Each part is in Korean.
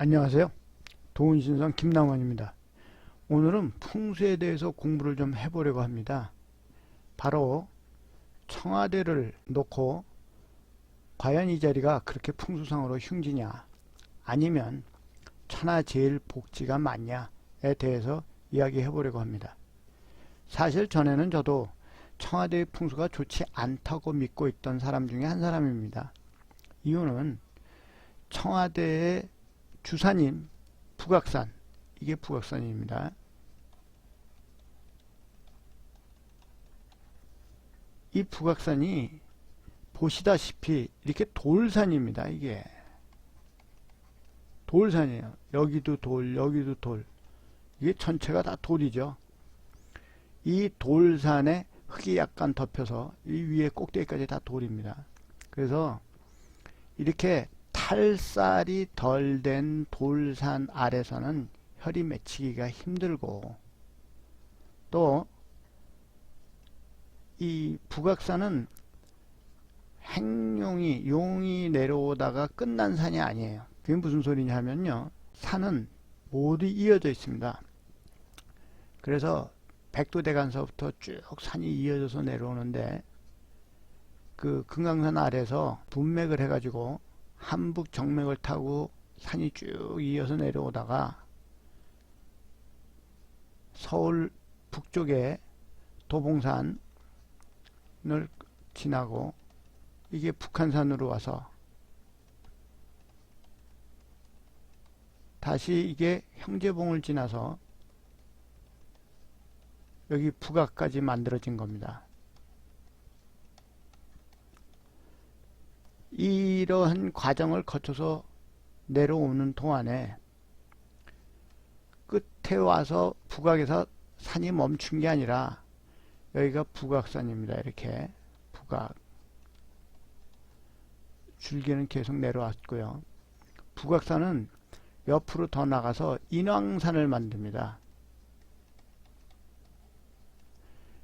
안녕하세요. 도훈신성 김남원입니다. 오늘은 풍수에 대해서 공부를 좀 해보려고 합니다. 바로 청와대를 놓고 과연 이 자리가 그렇게 풍수상으로 흉지냐 아니면 천하제일복지가 맞냐에 대해서 이야기해 보려고 합니다. 사실 전에는 저도 청와대의 풍수가 좋지 않다고 믿고 있던 사람 중에 한 사람입니다. 이유는 청와대의 주산인 북악산, 이게 북악산입니다. 이 북악산이 보시다시피 이렇게 돌산입니다. 이게 돌산이에요. 여기도 돌, 여기도 돌. 이게 전체가 다 돌이죠. 이 돌산에 흙이 약간 덮여서 이 위에 꼭대기까지 다 돌입니다. 그래서 이렇게 탈살이 덜 된 돌산 아래서는 혈이 맺히기가 힘들고, 또 이 북악산은 용이 내려오다가 끝난 산이 아니에요. 그게 무슨 소리냐면요, 산은 모두 이어져 있습니다. 그래서 백두대간서부터 쭉 산이 이어져서 내려오는데, 그 금강산 아래서 분맥을 해가지고 한북 정맥을 타고 산이 쭉 이어서 내려오다가 서울 북쪽에 도봉산을 지나고 이게 북한산으로 와서 다시 이게 형제봉을 지나서 여기 북악까지 만들어진 겁니다. 이러한 과정을 거쳐서 내려오는 동안에 끝에 와서 북악에서 산이 멈춘 게 아니라 여기가 북악산입니다. 이렇게 북악 줄기는 계속 내려왔고요. 북악산은 옆으로 더 나가서 인왕산을 만듭니다.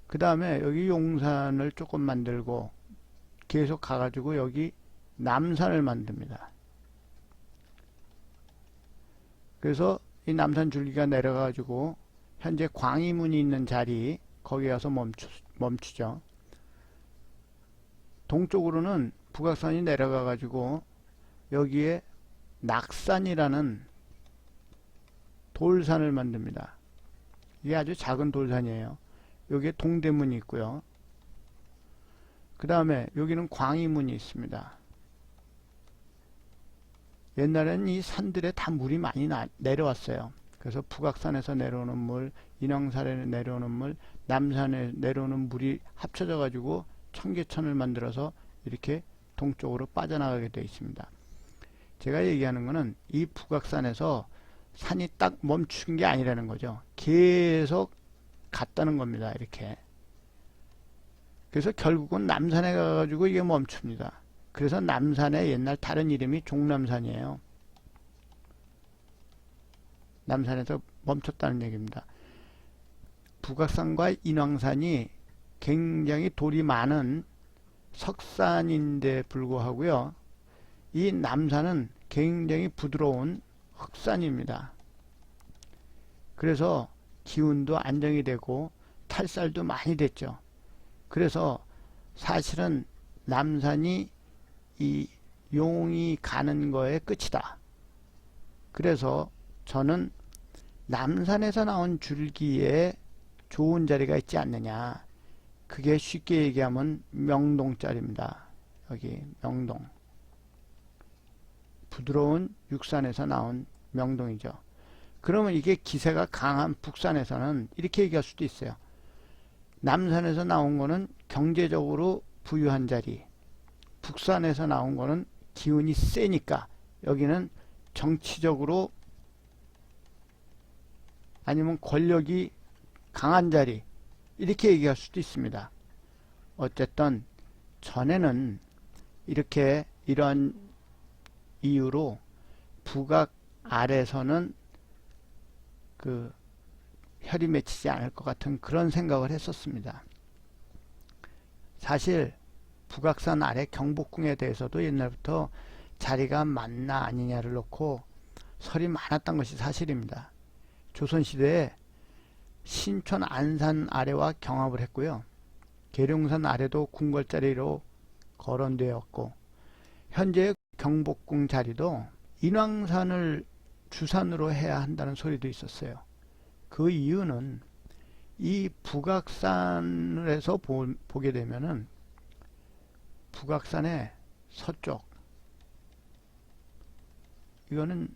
그 다음에 여기 용산을 조금 만들고 계속 가가지고 여기 남산을 만듭니다. 그래서 이 남산 줄기가 내려가지고 현재 광희문이 있는 자리, 거기 가서 멈추죠. 동쪽으로는 북악산이 내려가가지고 여기에 낙산이라는 돌산을 만듭니다. 이게 아주 작은 돌산이에요. 여기에 동대문이 있고요. 그 다음에 여기는 광희문이 있습니다. 옛날에는 이 산들에 다 물이 많이 내려왔어요. 그래서 북악산에서 내려오는 물, 인왕산에 내려오는 물, 남산에 내려오는 물이 합쳐져 가지고 청계천을 만들어서 이렇게 동쪽으로 빠져나가게 되어 있습니다. 제가 얘기하는 것은 이 북악산에서 산이 딱 멈춘 게 아니라는 거죠. 계속 갔다는 겁니다. 이렇게. 그래서 결국은 남산에 가가지고 이게 멈춥니다. 그래서 남산의 옛날 다른 이름이 종남산이에요. 남산에서 멈췄다는 얘기입니다. 북악산과 인왕산이 굉장히 돌이 많은 석산인데 불구하고요, 이 남산은 굉장히 부드러운 흑산입니다. 그래서 기운도 안정이 되고 탈살도 많이 됐죠. 그래서 사실은 남산이 이 용이 가는 거의 끝이다. 그래서 저는 남산에서 나온 줄기에 좋은 자리가 있지 않느냐. 그게 쉽게 얘기하면 명동자리입니다. 여기 명동. 부드러운 육산에서 나온 명동이죠. 그러면 이게 기세가 강한 북산에서는 이렇게 얘기할 수도 있어요. 남산에서 나온 거는 경제적으로 부유한 자리, 북산에서 나온 거는 기운이 세니까 여기는 정치적으로 아니면 권력이 강한 자리, 이렇게 얘기할 수도 있습니다. 어쨌든 전에는 이렇게 이런 이유로 북악 아래서는 그 혈이 맺히지 않을 것 같은 그런 생각을 했었습니다. 사실 북악산 아래 경복궁에 대해서도 옛날부터 자리가 맞나 아니냐를 놓고 설이 많았던 것이 사실입니다. 조선시대에 신촌 안산 아래와 경합을 했고요. 계룡산 아래도 궁궐자리로 거론되었고, 현재 경복궁 자리도 인왕산을 주산으로 해야 한다는 소리도 있었어요. 그 이유는 이 북악산에서 보게 되면은 북악산의 서쪽, 이거는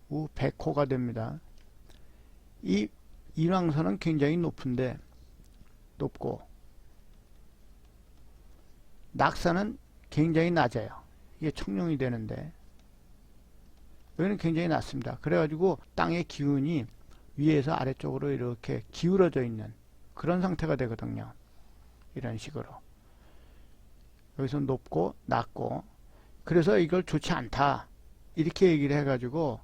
우백호가 됩니다. 이 인왕산은 굉장히 높고 낙산은 굉장히 낮아요. 이게 청룡이 되는데 여기는 굉장히 낮습니다. 그래가지고 땅의 기운이 위에서 아래쪽으로 이렇게 기울어져 있는 그런 상태가 되거든요. 이런 식으로 여기서 높고 낮고, 그래서 이걸 좋지 않다 이렇게 얘기를 해가지고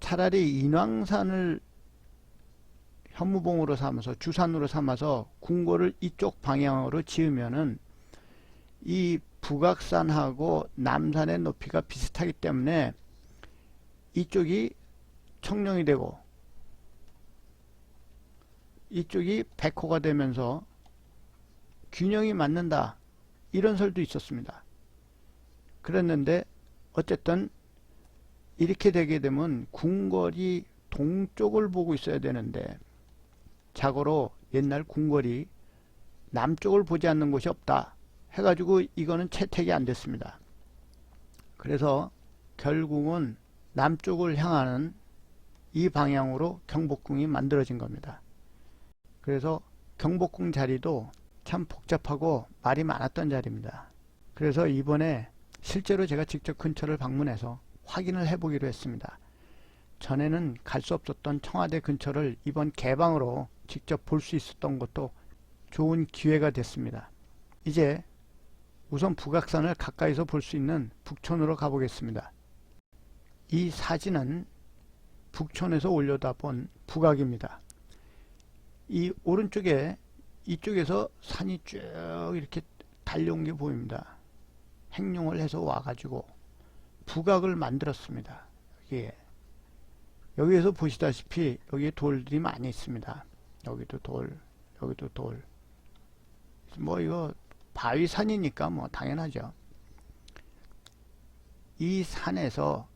차라리 인왕산을 현무봉으로 삼아서 주산으로 삼아서 궁궐을 이쪽 방향으로 지으면은 이 북악산하고 남산의 높이가 비슷하기 때문에 이쪽이 청룡이 되고 이쪽이 백호가 되면서 균형이 맞는다, 이런 설도 있었습니다. 그랬는데 어쨌든 이렇게 되게 되면 궁궐이 동쪽을 보고 있어야 되는데, 자고로 옛날 궁궐이 남쪽을 보지 않는 곳이 없다 해가지고 이거는 채택이 안 됐습니다. 그래서 결국은 남쪽을 향하는 이 방향으로 경복궁이 만들어진 겁니다. 그래서 경복궁 자리도 참 복잡하고 말이 많았던 자리입니다. 그래서 이번에 실제로 제가 직접 근처를 방문해서 확인을 해보기로 했습니다. 전에는 갈 수 없었던 청와대 근처를 이번 개방으로 직접 볼 수 있었던 것도 좋은 기회가 됐습니다. 이제 우선 북악산을 가까이서 볼 수 있는 북촌으로 가보겠습니다. 이 사진은 북촌에서 올려다 본 북악입니다. 이 오른쪽에 이쪽에서 산이 쭉 이렇게 달려온 게 보입니다. 행룡을 해서 와가지고 북악을 만들었습니다. 여기에서 보시다시피 여기에 돌들이 많이 있습니다. 여기도 돌, 여기도 돌. 뭐 이거 바위산이니까 뭐 당연하죠. 이 산에서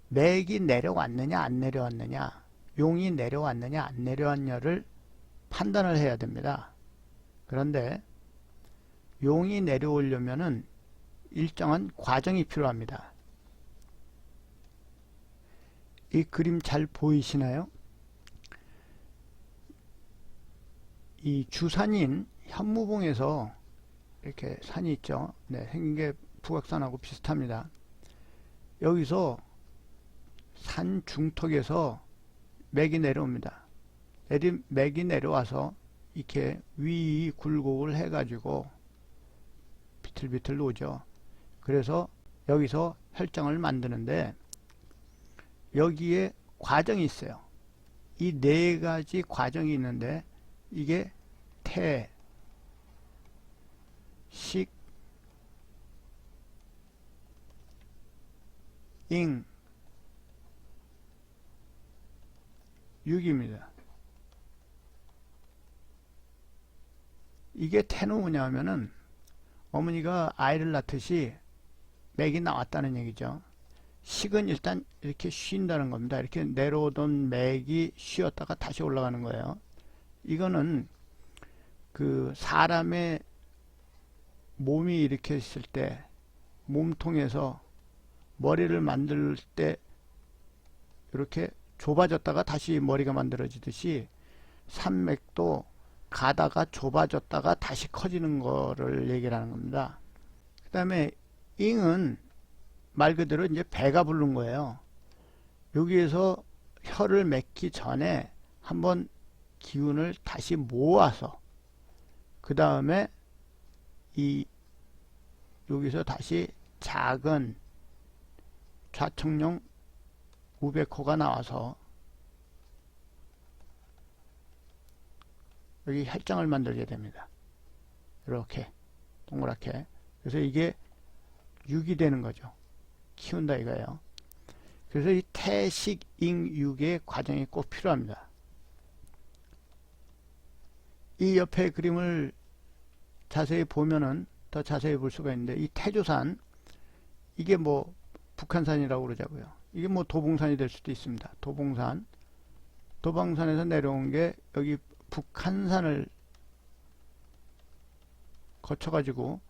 맥이 내려왔느냐 안 내려왔느냐, 용이 내려왔느냐 안 내려왔냐를 판단을 해야 됩니다. 그런데 용이 내려오려면은 일정한 과정이 필요합니다. 이 그림 잘 보이시나요? 이 주산인 현무봉에서 이렇게 산이 있죠. 네, 생긴 게 북악산하고 비슷합니다. 여기서 산 중턱에서 맥이 내려옵니다. 맥이 내려와서 이렇게 위 굴곡을 해가지고 비틀비틀 오죠. 그래서 여기서 혈장을 만드는데 여기에 과정이 있어요. 이 네 가지 과정이 있는데 이게 태, 식, 잉, 육입니다. 이게 태는 뭐냐면은 어머니가 아이를 낳듯이 맥이 나왔다는 얘기죠. 식은 일단 이렇게 쉰다는 겁니다. 이렇게 내려오던 맥이 쉬었다가 다시 올라가는 거예요. 이거는 그 사람의 몸이 이렇게 있을 때 몸통에서 머리를 만들 때 이렇게 좁아졌다가 다시 머리가 만들어지듯이 산맥도 가다가 좁아졌다가 다시 커지는 거를 얘기를 하는 겁니다. 그 다음에 잉은 말 그대로 이제 배가 부른 거예요. 여기에서 혀를 맺기 전에 한번 기운을 다시 모아서 그 다음에 이 여기서 다시 작은 좌청룡 우백호가 나와서 여기 혈장을 만들게 됩니다. 이렇게 동그랗게. 그래서 이게 육이 되는 거죠. 키운다 이거예요. 그래서 이 태식잉육의 과정이 꼭 필요합니다. 이 옆에 그림을 자세히 보면은 더 자세히 볼 수가 있는데, 이 태조산, 이게 뭐 북한산이라고 그러자고요. 이게 뭐 도봉산이 될 수도 있습니다. 도봉산, 도봉산에서 내려온 게 여기 북한산을 거쳐가지고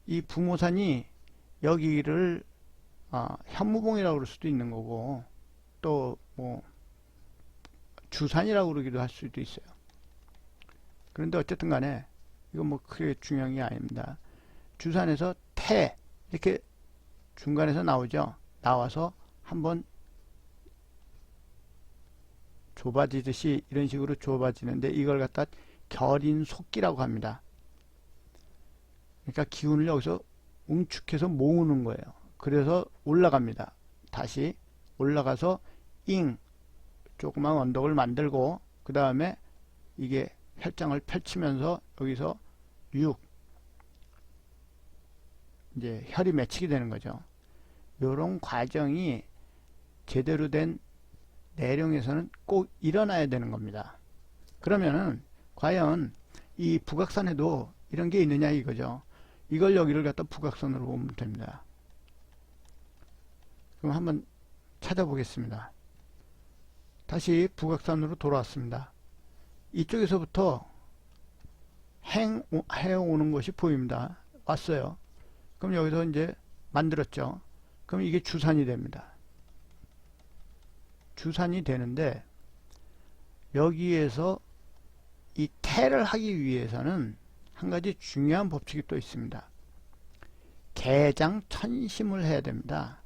이 부모산이 여기를 현무봉이라고 그럴 수도 있는 거고, 또 뭐 주산이라고 그러기도 할 수도 있어요. 그런데 어쨌든 간에 이건 뭐 크게 중요한 게 아닙니다. 주산에서 태 이렇게 중간에서 나오죠. 나와서 한번 좁아지듯이 이런 식으로 좁아지는데, 이걸 갖다 결인속기라고 합니다. 그러니까 기운을 여기서 응축해서 모으는 거예요. 그래서 올라갑니다. 다시 올라가서 잉, 조그만 언덕을 만들고, 그 다음에 이게 혈장을 펼치면서 여기서 육, 이제 혈이 맺히게 되는 거죠. 이런 과정이 제대로 된 내룡에서는 꼭 일어나야 되는 겁니다. 그러면은 과연 이 북악산에도 이런 게 있느냐 이거죠. 이걸 여기를 갖다 북악산으로 보면 됩니다. 그럼 한번 찾아보겠습니다. 다시 북악산으로 돌아왔습니다. 이쪽에서부터 해오는 것이 보입니다. 왔어요. 그럼 여기서 이제 만들었죠. 그럼 이게 주산이 됩니다. 주산이 되는데, 여기에서 이 태를 하기 위해서는 한 가지 중요한 법칙이 또 있습니다. 개장천심을 해야 됩니다.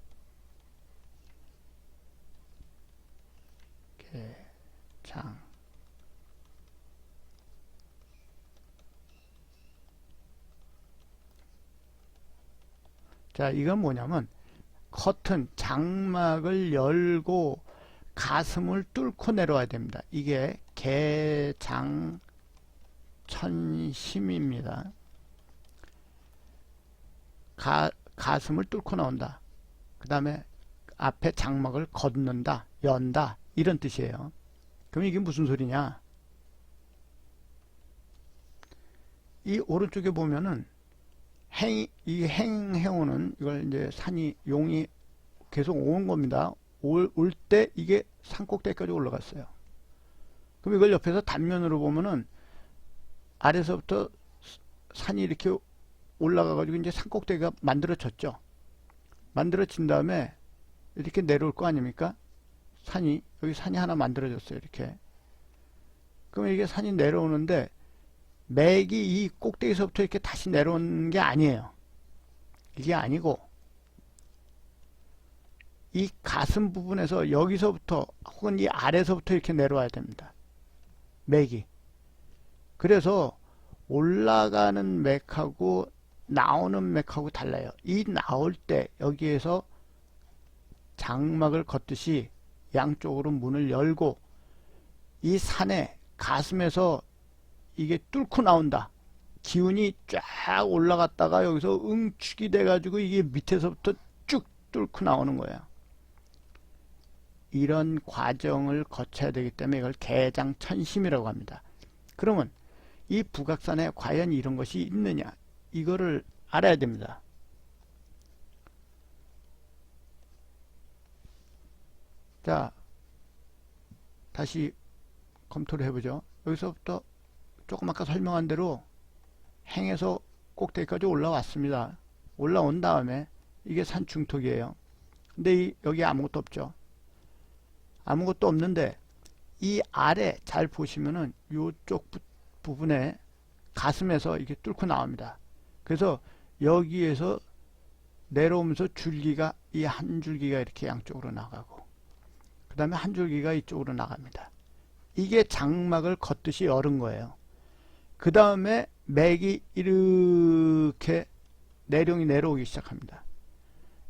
개장. 자, 이건 뭐냐면 커튼, 장막을 열고 가슴을 뚫고 내려와야 됩니다. 이게 개장천심입니다. 가슴을 뚫고 나온다. 그 다음에 앞에 장막을 걷는다, 연다, 이런 뜻이에요. 그럼 이게 무슨 소리냐? 이 오른쪽에 보면은 이 행해오는, 이걸 이제 산이, 용이 계속 오는 겁니다. 올 때 이게 산꼭대기까지 올라갔어요. 그럼 이걸 옆에서 단면으로 보면은 아래서부터 산이 이렇게 올라가가지고 이제 산꼭대기가 만들어졌죠. 만들어진 다음에 이렇게 내려올 거 아닙니까? 산이, 여기 산이 하나 만들어졌어요. 이렇게. 그럼 이게 산이 내려오는데, 맥이 이 꼭대기서부터 이렇게 다시 내려오는 게 아니에요. 이게 아니고, 이 가슴 부분에서 여기서부터 혹은 이 아래서부터 이렇게 내려와야 됩니다. 맥이. 그래서 올라가는 맥하고 나오는 맥하고 달라요. 이 나올 때 여기에서 장막을 걷듯이 양쪽으로 문을 열고, 이 산에 가슴에서 이게 뚫고 나온다. 기운이 쫙 올라갔다가 여기서 응축이 돼가지고 이게 밑에서부터 쭉 뚫고 나오는 거예요. 이런 과정을 거쳐야 되기 때문에 이걸 개장천심이라고 합니다. 그러면 이 북악산에 과연 이런 것이 있느냐, 이거를 알아야 됩니다. 자, 다시 검토를 해보죠. 여기서부터 조금 아까 설명한 대로 행에서 꼭대기까지 올라왔습니다. 올라온 다음에 이게 산 중턱이에요. 근데 여기 아무것도 없죠. 아무것도 없는데 이 아래 잘 보시면은 이쪽 부분에 가슴에서 이게 뚫고 나옵니다. 그래서 여기에서 내려오면서 줄기가, 이 한 줄기가 이렇게 양쪽으로 나가고, 그 다음에 한 줄기가 이쪽으로 나갑니다. 이게 장막을 걷듯이 열은 거예요. 그 다음에 맥이 이렇게 내룡이 내려오기 시작합니다.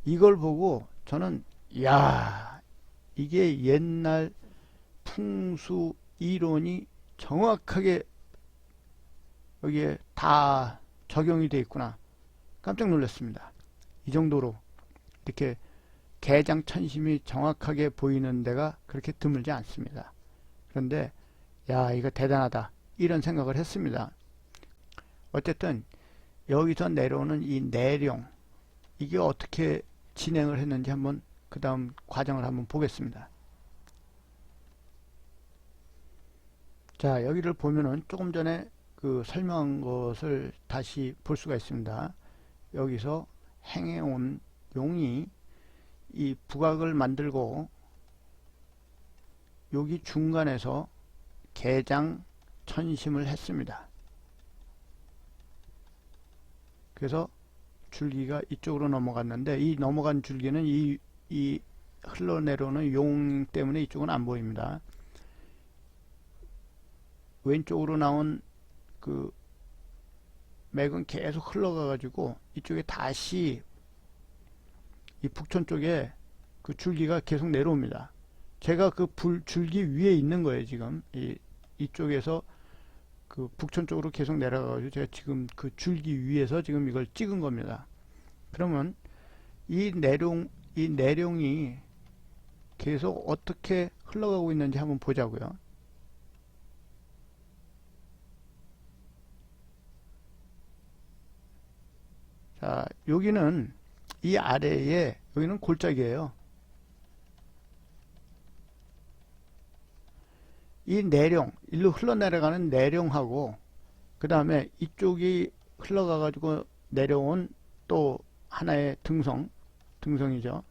이걸 보고 저는, 야, 이게 옛날 풍수 이론이 정확하게 여기에 다 적용이 되어 있구나, 깜짝 놀랐습니다. 이 정도로 이렇게 개장천심이 정확하게 보이는 데가 그렇게 드물지 않습니다. 그런데 야, 이거 대단하다 이런 생각을 했습니다. 어쨌든 여기서 내려오는 이 내령, 이게 어떻게 진행을 했는지 한번 그 다음 과정을 한번 보겠습니다. 자, 여기를 보면은 조금 전에 그 설명한 것을 다시 볼 수가 있습니다. 여기서 행해온 용이 이 부각을 만들고 여기 중간에서 개장 천심을 했습니다. 그래서 줄기가 이쪽으로 넘어갔는데 이 넘어간 줄기는 이 흘러내려오는 용 때문에 이쪽은 안 보입니다. 왼쪽으로 나온 그 맥은 계속 흘러가 가지고 이쪽에 다시 이 북촌 쪽에 그 줄기가 계속 내려옵니다. 제가 그 줄기 위에 있는 거예요. 지금 이쪽에서 그 북촌 쪽으로 계속 내려가가지고 제가 지금 그 줄기 위에서 지금 이걸 찍은 겁니다. 그러면 이 내룡이 계속 어떻게 흘러가고 있는지 한번 보자고요. 자, 여기는 이 아래에 여기는 골짜기예요. 이 내룡, 일로 흘러내려가는 내룡하고 그 다음에 이쪽이 흘러가 가지고 내려온 또 하나의 등성이죠.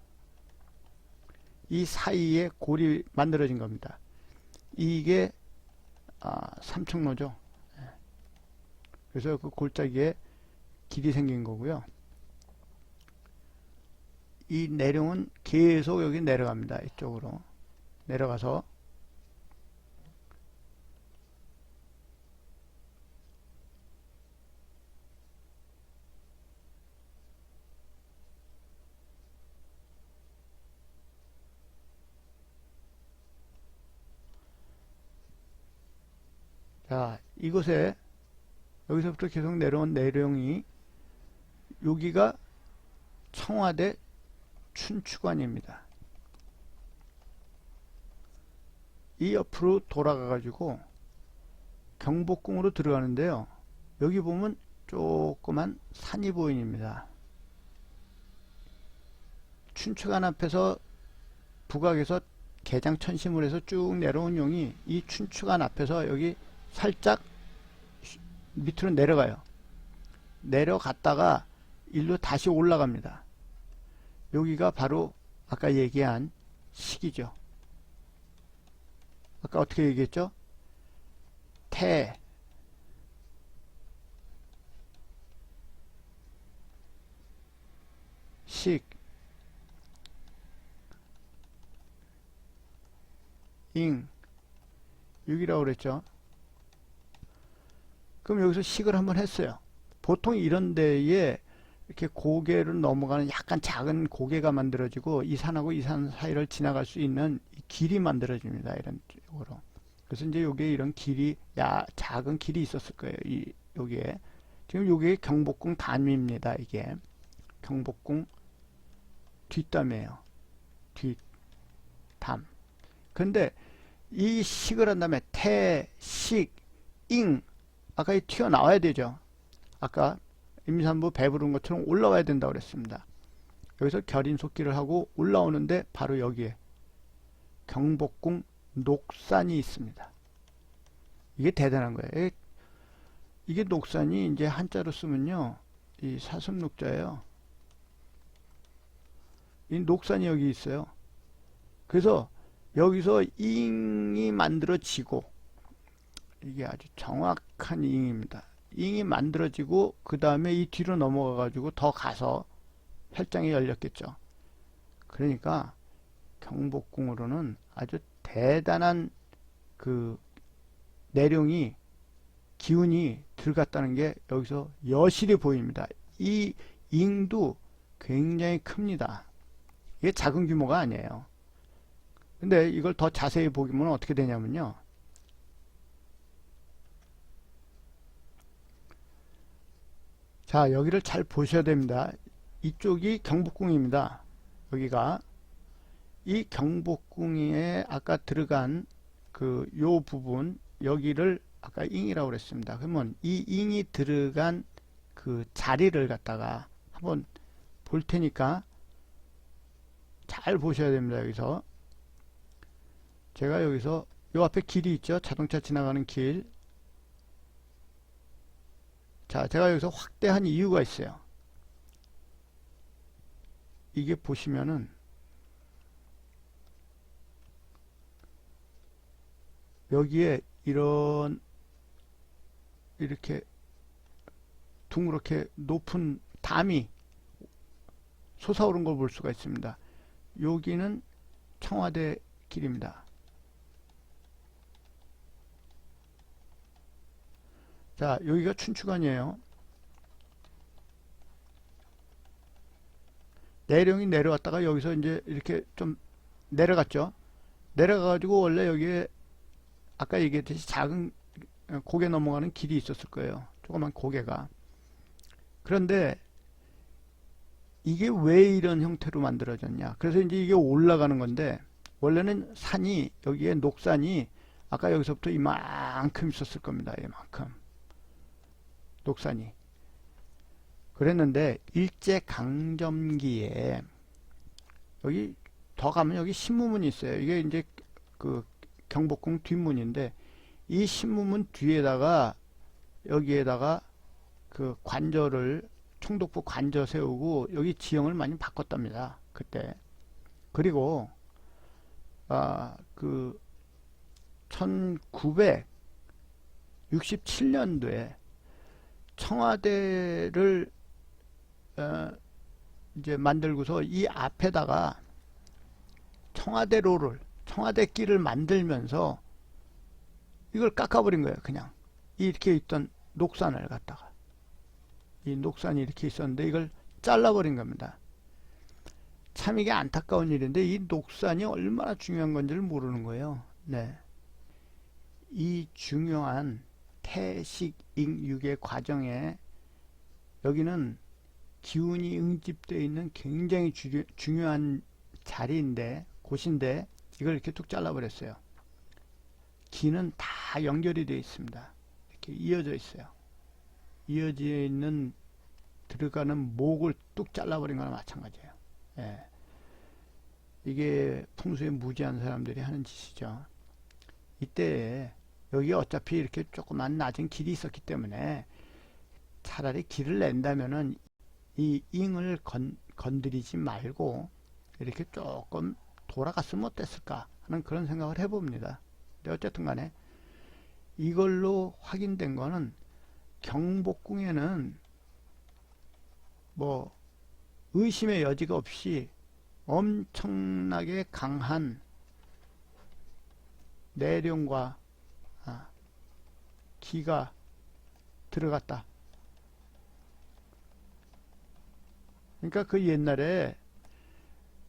이 사이에 골이 만들어진 겁니다. 이게 삼청로죠. 그래서 그 골짜기에 길이 생긴 거고요. 이 내룡은 계속 여기 내려갑니다. 이쪽으로 내려가서 자, 이곳에 여기서부터 계속 내려온 내룡이 여기가 청와대 춘추관입니다. 이 옆으로 돌아가 가지고 경복궁으로 들어가는데요. 여기 보면 조그만 산이 보입니다. 춘추관 앞에서 북악에서 개장천심을 해서 쭉 내려온 용이 이 춘추관 앞에서 여기 살짝 밑으로 내려가요. 내려갔다가 일로 다시 올라갑니다. 여기가 바로 아까 얘기한 식이죠. 아까 어떻게 얘기했죠? 태, 식, 잉, 6이라고 그랬죠. 그럼 여기서 식을 한번 했어요. 보통 이런 데에 이렇게 고개를 넘어가는 약간 작은 고개가 만들어지고 이 산하고 이 산 사이를 지나갈 수 있는 길이 만들어집니다. 이런 쪽으로. 그래서 이제 여기에 이런 길이, 작은 길이 있었을 거예요. 여기에. 지금 여기에 경복궁 담입니다. 이게. 경복궁 뒷담이에요. 뒷담. 근데 이 식을 한 다음에 태, 식, 잉. 아까 이 튀어나와야 되죠. 아까 임산부 배부른 것처럼 올라와야 된다고 그랬습니다. 여기서 결인속기를 하고 올라오는데 바로 여기에 경복궁 녹산이 있습니다. 이게 대단한 거예요. 이게 녹산이 이제 한자로 쓰면요, 이 사슴녹자예요. 이 녹산이 여기 있어요. 그래서 여기서 잉이 만들어지고, 이게 아주 정확한 잉입니다. 잉이 만들어지고 그 다음에 이 뒤로 넘어가 가지고 더 가서 혈장이 열렸겠죠. 그러니까 경복궁으로는 아주 대단한 그 내룡이, 기운이 들어갔다는 게 여기서 여실히 보입니다. 이 잉도 굉장히 큽니다. 이게 작은 규모가 아니에요. 근데 이걸 더 자세히 보면 어떻게 되냐면요, 자, 여기를 잘 보셔야 됩니다. 이쪽이 경복궁입니다. 여기가 이 경복궁에 아까 들어간 그 요 부분 여기를 아까 잉이라고 그랬습니다. 그러면 이 잉이 들어간 그 자리를 갖다가 한번 볼 테니까 잘 보셔야 됩니다. 여기서 제가 여기서 요 앞에 길이 있죠. 자동차 지나가는 길. 자, 제가 여기서 확대한 이유가 있어요. 이게 보시면은 여기에 이런 이렇게 둥그렇게 높은 담이 솟아오른 걸 볼 수가 있습니다. 여기는 청와대 길입니다. 자, 여기가 춘추관이에요. 내령이 내려왔다가 여기서 이제 이렇게 좀 내려갔죠. 내려가가지고 원래 여기에 아까 얘기했듯이 작은 고개 넘어가는 길이 있었을 거예요. 조그만 고개가. 그런데 이게 왜 이런 형태로 만들어졌냐. 그래서 이제 이게 올라가는 건데 원래는 산이 여기에 녹산이 아까 여기서부터 이만큼 있었을 겁니다. 이만큼 녹산이. 그랬는데 일제강점기에 여기 더 가면 여기 신무문이 있어요. 이게 이제 그 경복궁 뒷문인데 이 신무문 뒤에다가 여기에다가 그 관저를 총독부 관저 세우고 여기 지형을 많이 바꿨답니다. 그때. 그리고 그 1967년도에 청와대를 이제 만들고서 이 앞에다가 청와대로를 청와대길을 만들면서 이걸 깎아버린 거예요. 그냥 이렇게 있던 녹산을 갖다가 이 녹산이 이렇게 있었는데 이걸 잘라버린 겁니다. 참 이게 안타까운 일인데 이 녹산이 얼마나 중요한 건지를 모르는 거예요. 네, 이 중요한 태식잉육의 과정에 여기는 기운이 응집되어 있는 굉장히 중요한 자리인데 곳인데 이걸 이렇게 뚝 잘라버렸어요. 기는 다 연결이 되어 있습니다. 이렇게 이어져 있어요. 이어져 있는 들어가는 목을 뚝 잘라버린 거나 마찬가지예요. 예. 이게 풍수에 무지한 사람들이 하는 짓이죠. 이때 여기 어차피 이렇게 조그만 낮은 길이 있었기 때문에 차라리 길을 낸다면은 이 잉을 건드리지 말고 이렇게 조금 돌아갔으면 어땠을까 하는 그런 생각을 해봅니다. 근데 어쨌든 간에 이걸로 확인된 거는 경복궁에는 뭐 의심의 여지가 없이 엄청나게 강한 내령과 기가 들어갔다. 그러니까 그 옛날에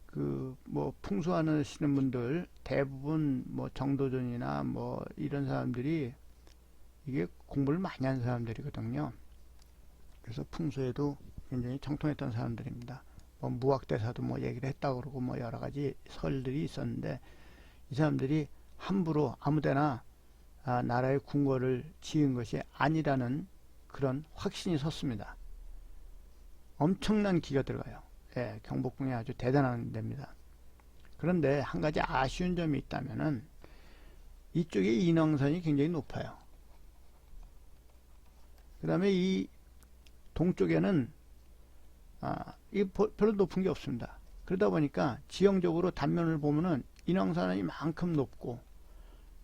그 뭐 풍수하시는 분들 대부분 뭐 정도전이나 뭐 이런 사람들이 이게 공부를 많이 한 사람들이거든요. 그래서 풍수에도 굉장히 정통했던 사람들입니다. 뭐 무학대사도 뭐 얘기를 했다고 그러고 뭐 여러 가지 설들이 있었는데 이 사람들이 함부로 아무데나 나라의 궁궐을 지은 것이 아니라는 그런 확신이 섰습니다. 엄청난 기가 들어가요. 예, 경복궁이 아주 대단한 데입니다. 그런데 한 가지 아쉬운 점이 있다면은 이쪽에 인왕산이 굉장히 높아요. 그 다음에 이 동쪽에는 이 별로 높은 게 없습니다. 그러다 보니까 지형적으로 단면을 보면은 인왕산이 이만큼 높고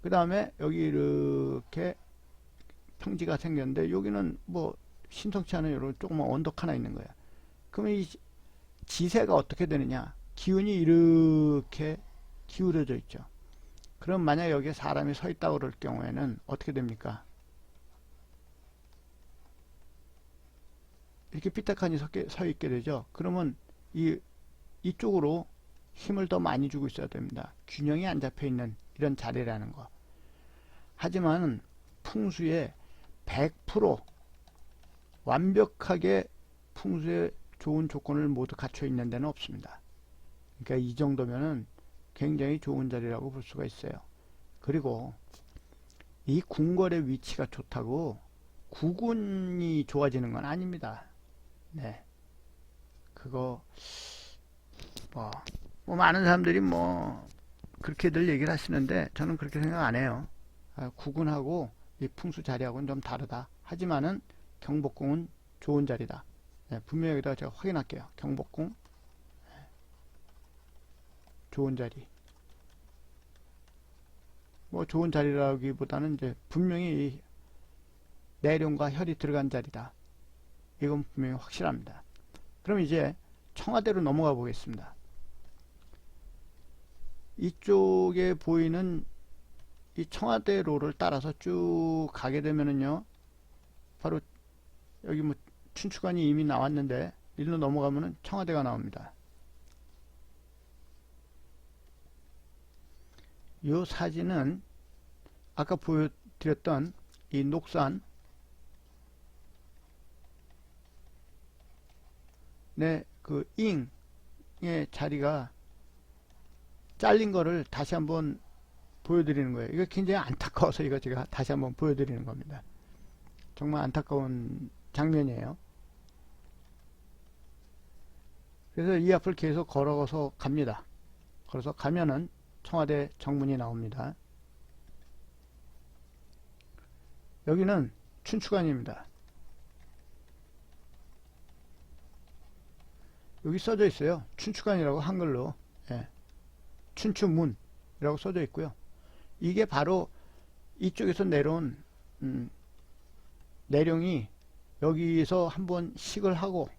그 다음에 여기 이렇게 평지가 생겼는데 여기는 뭐 심상치 않은 이런 조그만 언덕 하나 있는 거예요. 그러면 이 지세가 어떻게 되느냐? 기운이 이렇게 기울어져 있죠. 그럼 만약 여기에 사람이 서 있다고 그럴 경우에는 어떻게 됩니까? 이렇게 삐딱하니 서 있게 되죠. 그러면 이쪽으로 힘을 더 많이 주고 있어야 됩니다. 균형이 안 잡혀 있는 이런 자리라는 거. 하지만 풍수에 100% 완벽하게 풍수에 좋은 조건을 모두 갖춰 있는 데는 없습니다. 그러니까 이 정도면은 굉장히 좋은 자리라고 볼 수가 있어요. 그리고 이 궁궐의 위치가 좋다고 구군이 좋아지는 건 아닙니다. 네. 그거 뭐, 많은 사람들이 뭐 그렇게들 얘기를 하시는데 저는 그렇게 생각 안 해요. 구군하고 이 풍수 자리하고는 좀 다르다. 하지만은 경복궁은 좋은 자리다. 네, 분명히 여기다가 제가 확인할게요. 경복궁 좋은 자리. 뭐 좋은 자리라기보다는 이제 분명히 내룡과 혈이 들어간 자리다. 이건 분명히 확실합니다. 그럼 이제 청와대로 넘어가 보겠습니다. 이쪽에 보이는 이 청와대로를 따라서 쭉 가게 되면은요, 바로 여기 뭐 춘추관이 이미 나왔는데 일로 넘어가면은 청와대가 나옵니다. 이 사진은 아까 보여드렸던 이 녹산 그 잉의 자리가 잘린 거를 다시 한번 보여드리는 거예요. 이거 굉장히 안타까워서 이거 제가 다시 한번 보여드리는 겁니다. 정말 안타까운 장면이에요. 그래서 이 앞을 계속 걸어서 갑니다. 걸어서 가면은 청와대 정문이 나옵니다. 여기는 춘추관입니다. 여기 써져 있어요. 춘추관이라고 한글로. 예. 춘추문이라고 써져 있고요. 이게 바로 이쪽에서 내려온 내룡이 여기서 한번 식을 하고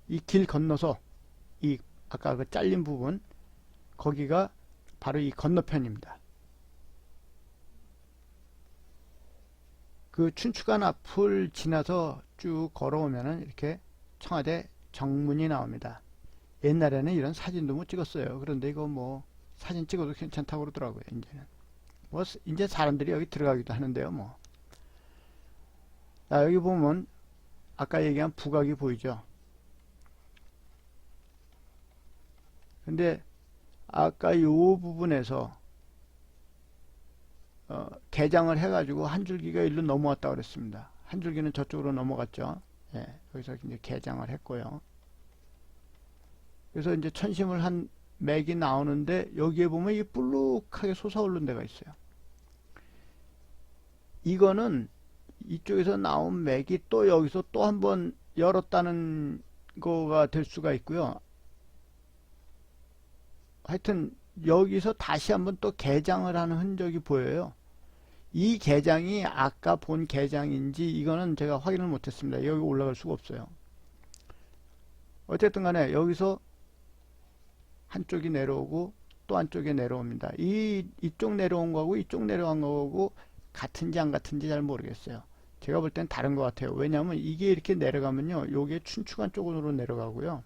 이 길 건너서 이 아까 그 잘린 부분 거기가 바로 이 건너편입니다. 그 춘추관 앞을 지나서 쭉 걸어오면은 이렇게 청와대 정문이 나옵니다. 옛날에는 이런 사진도 못 찍었어요. 그런데 이거 뭐 사진 찍어도 괜찮다고 그러더라고요. 이제는 뭐 이제 사람들이 여기 들어가기도 하는데요. 뭐 자, 여기 보면 아까 얘기한 부각이 보이죠. 근데 아까 이 부분에서 개장을 해가지고 한 줄기가 일로 넘어왔다고 그랬습니다. 한 줄기는 저쪽으로 넘어갔죠. 예, 여기서 이제 개장을 했고요. 그래서 이제 천심을 한 맥이 나오는데 여기에 보면 이 불룩하게 솟아오른 데가 있어요. 이거는 이쪽에서 나온 맥이 또 여기서 또 한번 열었다는 거가 될 수가 있고요. 하여튼 여기서 다시 한번 또 개장을 하는 흔적이 보여요. 이 개장이 아까 본 개장인지 이거는 제가 확인을 못했습니다. 여기 올라갈 수가 없어요. 어쨌든 간에 여기서 한쪽이 내려오고 또 한쪽에 내려옵니다. 이쪽 내려온 거하고 이쪽 내려온 거하고 같은지 안 같은지 잘 모르겠어요. 제가 볼 땐 다른 것 같아요. 왜냐하면 이게 이렇게 내려가면요, 요게 춘추관 쪽으로 내려가고요,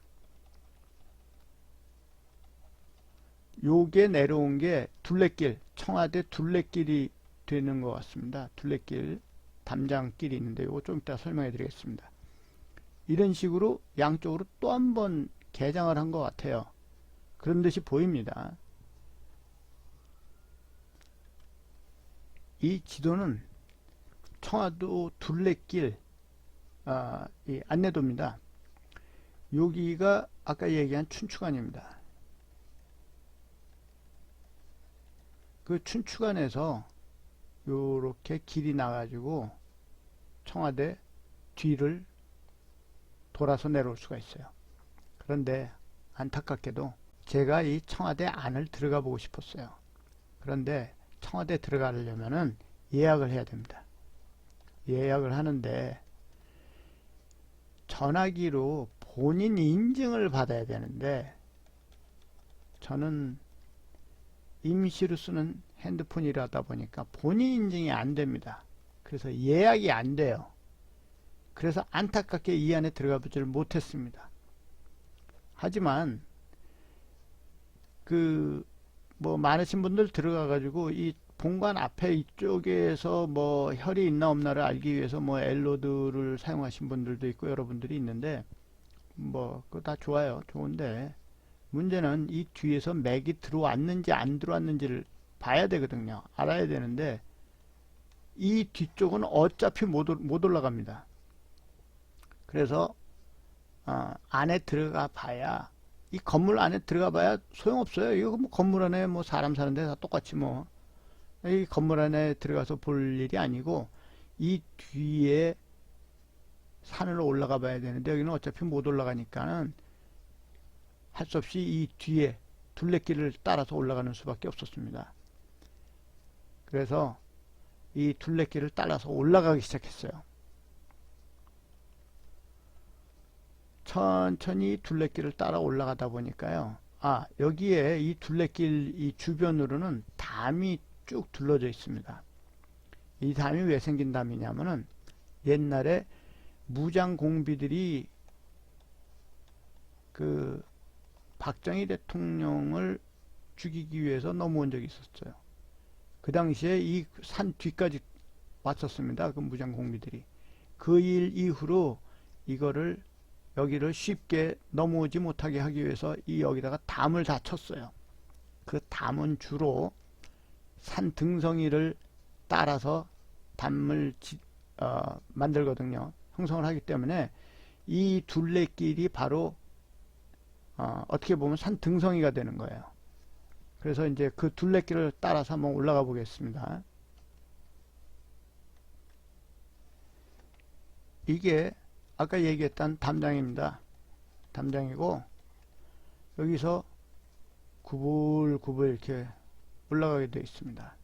요게 내려온 게 둘레길, 청와대 둘레길이 되는 것 같습니다. 둘레길, 담장길이 있는데 요거 좀 이따 설명해 드리겠습니다. 이런 식으로 양쪽으로 또 한 번 개장을 한 것 같아요. 그런 듯이 보입니다. 이 지도는 청와도 둘레길 이 안내도입니다. 여기가 아까 얘기한 춘추관입니다. 그 춘추관에서 요렇게 길이 나가지고 청와대 뒤를 돌아서 내려올 수가 있어요. 그런데 안타깝게도 제가 이 청와대 안을 들어가 보고 싶었어요. 그런데 청와대 들어가려면은 예약을 해야 됩니다. 예약을 하는데 전화기로 본인 인증을 받아야 되는데 저는 임시로 쓰는 핸드폰이라다 보니까 본인 인증이 안 됩니다. 그래서 예약이 안 돼요. 그래서 안타깝게 이 안에 들어가 보지를 못했습니다. 하지만 그 뭐 많으신 분들 들어가 가지고 이 본관 앞에 이쪽에서 뭐 혈이 있나 없나를 알기 위해서 뭐 엘로드를 사용하신 분들도 있고 여러분들이 있는데, 뭐 그거 다 좋아요. 좋은데 문제는 이 뒤에서 맥이 들어왔는지 안 들어왔는지를 봐야 되거든요. 알아야 되는데 이 뒤쪽은 어차피 못 올라갑니다. 그래서 안에 들어가 봐야, 이 건물 안에 들어가 봐야 소용없어요. 이거 뭐 건물 안에 뭐 사람 사는데 다 똑같이 뭐, 이 건물 안에 들어가서 볼 일이 아니고 이 뒤에 산으로 올라가 봐야 되는데 여기는 어차피 못 올라가니까는 할 수 없이 이 뒤에 둘레길을 따라서 올라가는 수밖에 없었습니다. 그래서 이 둘레길을 따라서 올라가기 시작했어요. 천천히 둘레길을 따라 올라가다 보니까요. 여기에 이 둘레길 이 주변으로는 담이 쭉 둘러져 있습니다. 이 담이 왜 생긴 담이냐면은 옛날에 무장 공비들이 그 박정희 대통령을 죽이기 위해서 넘어온 적이 있었어요. 그 당시에 이 산 뒤까지 왔었습니다. 그 무장 공비들이. 그 일 이후로 이거를 여기를 쉽게 넘어오지 못하게 하기 위해서 여기다가 담을 다 쳤어요. 그 담은 주로 산 등성이를 따라서 담을 만들거든요. 형성을 하기 때문에 이 둘레길이 바로 어떻게 보면 산 등성이가 되는 거예요. 그래서 이제 그 둘레길을 따라서 한번 올라가 보겠습니다. 이게 아까 얘기했던 담장입니다. 담장이고 여기서 구불구불 이렇게 올라가게 되어 있습니다.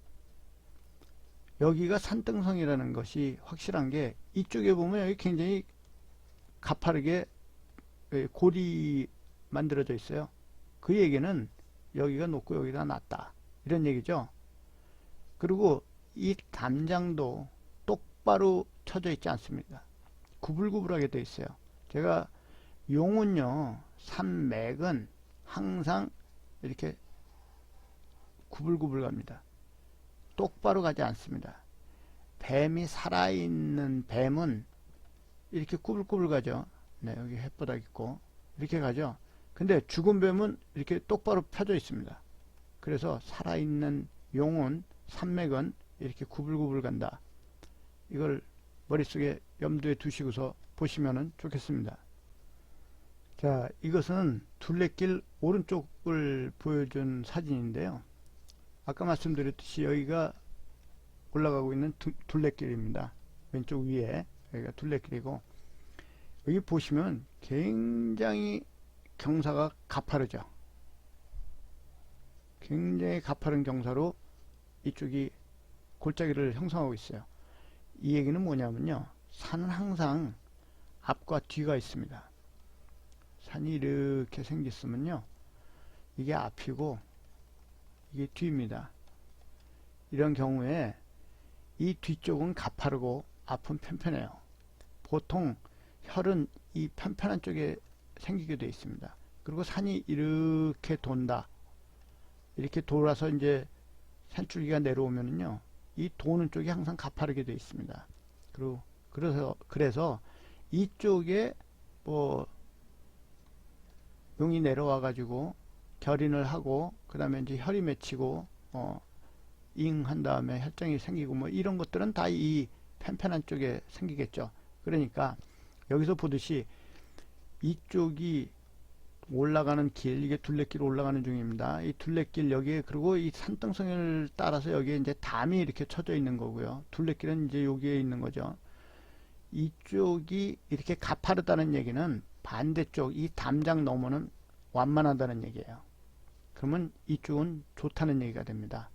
여기가 산등성이라는 것이 확실한 게, 이쪽에 보면 여기 굉장히 가파르게 골이 만들어져 있어요. 그 얘기는 여기가 높고 여기가 낮다, 이런 얘기죠. 그리고 이 담장도 똑바로 쳐져 있지 않습니다. 구불구불하게 되어 있어요. 제가 용은요, 산맥은 항상 이렇게 구불구불 갑니다. 똑바로 가지 않습니다. 뱀이 살아있는 뱀은 이렇게 구불구불 가죠. 네, 여기 햇바닥 있고 이렇게 가죠. 근데 죽은 뱀은 이렇게 똑바로 펴져 있습니다. 그래서 살아있는 용은, 산맥은 이렇게 구불구불 간다. 이걸 머릿속에 염두에 두시고서 보시면 좋겠습니다. 자, 이것은 둘레길 오른쪽을 보여준 사진인데요. 아까 말씀드렸듯이 여기가 올라가고 있는 둘레길입니다. 왼쪽 위에 여기가 둘레길이고, 여기 보시면 굉장히 경사가 가파르죠. 굉장히 가파른 경사로 이쪽이 골짜기를 형성하고 있어요. 이 얘기는 뭐냐면요, 산은 항상 앞과 뒤가 있습니다. 산이 이렇게 생겼으면요, 이게 앞이고 이게 뒤입니다. 이런 경우에 이 뒤쪽은 가파르고 앞은 편편해요. 보통 혈은 이 편편한 쪽에 생기게 되어 있습니다. 그리고 산이 이렇게 돈다. 이렇게 돌아서 이제 산줄기가 내려오면은요, 이 도는 쪽이 항상 가파르게 되어 있습니다. 그리고 그래서 이쪽에 뭐 용이 내려와 가지고 결인을 하고 그 다음에 이제 혈이 맺히고 잉 한 다음에 혈장이 생기고 뭐 이런 것들은 다 이 편편한 쪽에 생기겠죠. 그러니까 여기서 보듯이 이쪽이 올라가는 길, 이게 둘레길 올라가는 중입니다. 이 둘레길 여기에, 그리고 이 산등성을 따라서 여기에 이제 담이 이렇게 쳐져 있는 거고요. 둘레길은 이제 여기에 있는 거죠. 이쪽이 이렇게 가파르다는 얘기는 반대쪽 이 담장 너머는 완만하다는 얘기예요. 그러면 이쪽은 좋다는 얘기가 됩니다.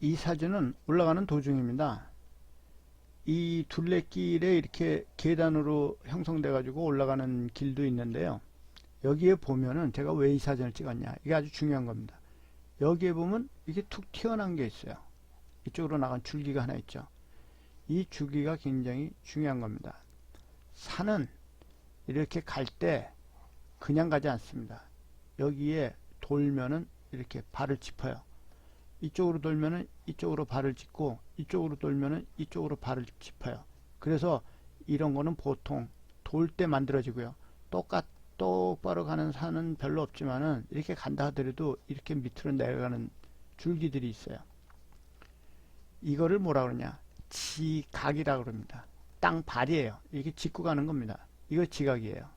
이 사진은 올라가는 도중입니다. 이 둘레길에 이렇게 계단으로 형성돼 가지고 올라가는 길도 있는데요. 여기에 보면은 제가 왜 이 사진을 찍었냐, 이게 아주 중요한 겁니다. 여기에 보면 이게 툭 튀어나온 게 있어요. 이쪽으로 나간 줄기가 하나 있죠. 이 줄기가 굉장히 중요한 겁니다. 산은 이렇게 갈 때 그냥 가지 않습니다. 여기에 돌면은 이렇게 발을 짚어요. 이쪽으로 돌면은 이쪽으로 발을 짚고, 이쪽으로 돌면은 이쪽으로 발을 짚어요. 그래서 이런 거는 보통 돌 때 만들어지고요. 똑바로 가는 산은 별로 없지만은 이렇게 간다 하더라도 이렇게 밑으로 내려가는 줄기들이 있어요. 이거를 뭐라 그러냐? 지각이라고 그럽니다. 땅발이에요. 이렇게 짚고 가는 겁니다. 이거 지각이에요.